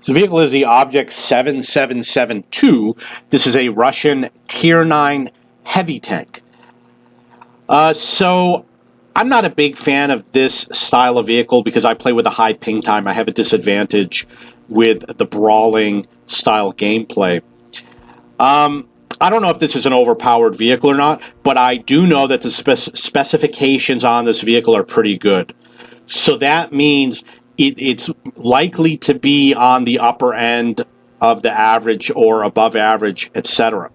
This vehicle is the Object 7772. This is a Russian Tier 9 heavy tank. So I'm not a big fan of this style of vehicle because I play with a high ping time. I have a disadvantage with the brawling style gameplay. I don't know if this is an overpowered vehicle or not, but I do know that the specifications on this vehicle are pretty good. So that means it's likely to be on the upper end of the average or above average, etc.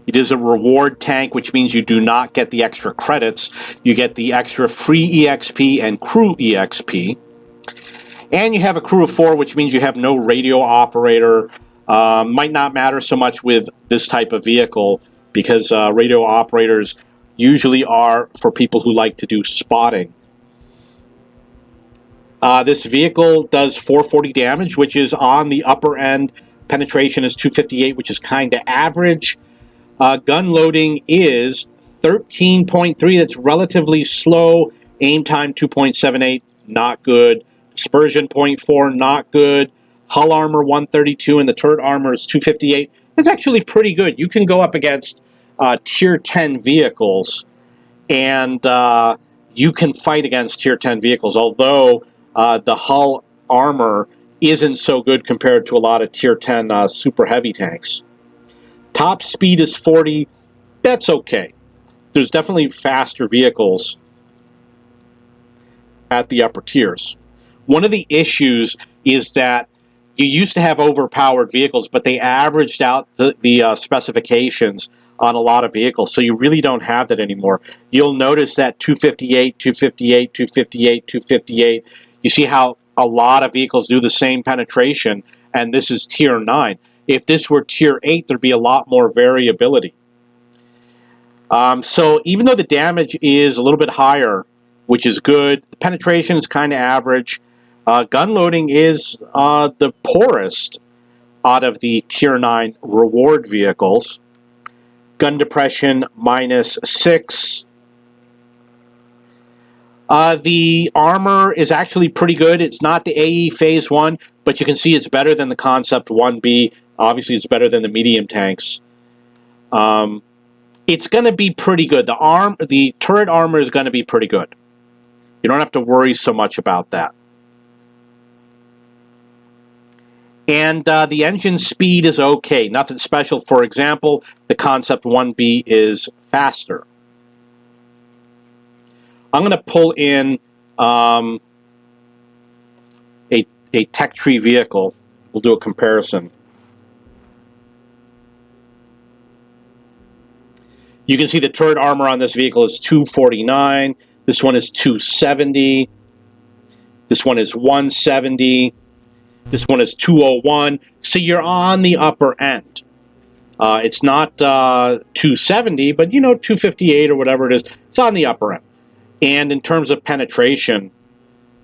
It is a reward tank, which means you do not get the extra credits. You get the extra free EXP and crew EXP. And you have a crew of 4, which means you have no radio operator. Might not matter so much with this type of vehicle because radio operators usually are for people who like to do spotting. This vehicle does 440 damage, which is on the upper end. Penetration is 258, which is kind of average. Gun loading is 13.3. That's relatively slow. Aim time 2.78, not good. Dispersion 0.4, not good. Hull armor 132, and the turret armor is 258. That's actually pretty good. You can go up against Tier 10 vehicles, and you can fight against Tier 10 vehicles, although the hull armor isn't so good compared to a lot of Tier 10 super heavy tanks. Top speed is 40. That's okay. There's definitely faster vehicles at the upper tiers. One of the issues is that you used to have overpowered vehicles, but they averaged out the specifications on a lot of vehicles, so you really don't have that anymore. You'll notice that 258, 258, 258, 258. You see how a lot of vehicles do the same penetration, and this is Tier 9. If this were Tier 8, there'd be a lot more variability. So even though the damage is a little bit higher, which is good, the penetration is kind of average. Gun loading is the poorest out of the Tier 9 reward vehicles. Gun depression -6. The armor is actually pretty good. It's not the AE Phase 1, but you can see it's better than the Concept 1B. Obviously, it's better than the medium tanks. It's going to be pretty good. The turret armor is going to be pretty good. You don't have to worry so much about that. And the engine speed is okay. Nothing special. For example, the Concept 1B is faster. I'm going to pull in a tech tree vehicle. We'll do a comparison. You can see the turret armor on this vehicle is 249. This one is 270. This one is 170. This one is 201. So you're on the upper end. It's not 270, but 258 or whatever it is. It's on the upper end. And in terms of penetration,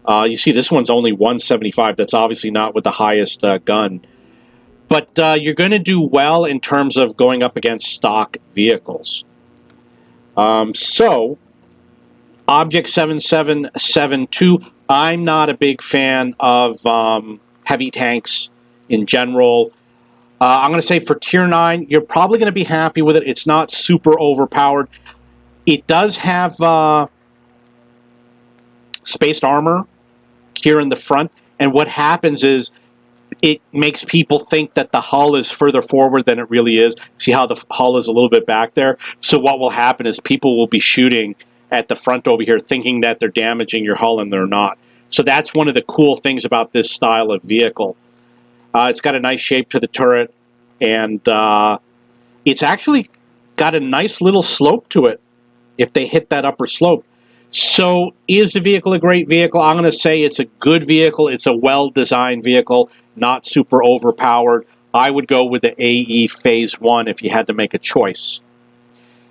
you see this one's only 175. That's obviously not with the highest gun. But you're going to do well in terms of going up against stock vehicles. So, Object 7772, I'm not a big fan of heavy tanks in general. I'm going to say for Tier 9, you're probably going to be happy with it. It's not super overpowered. It does have spaced armor here in the front, and what happens is it makes people think that the hull is further forward than it really is. See how the hull is a little bit back there? So what will happen is people will be shooting at the front over here thinking that they're damaging your hull, and they're not. So that's one of the cool things about this style of vehicle. It's got a nice shape to the turret, and it's actually got a nice little slope to it if they hit that upper slope. So is the vehicle a great vehicle? I'm going to say it's a good vehicle. It's a well-designed vehicle, not super overpowered. I would go with the AE Phase 1 if you had to make a choice.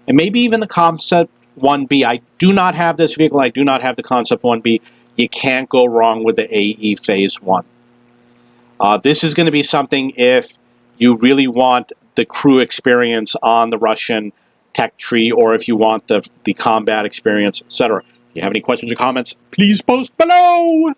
And maybe even the Concept 1B. I do not have this vehicle. I do not have the Concept 1B. You can't go wrong with the AE Phase 1. This is going to be something if you really want the crew experience on the Russian tech tree, or if you want the combat experience, etc. If you have any questions or comments, please post below!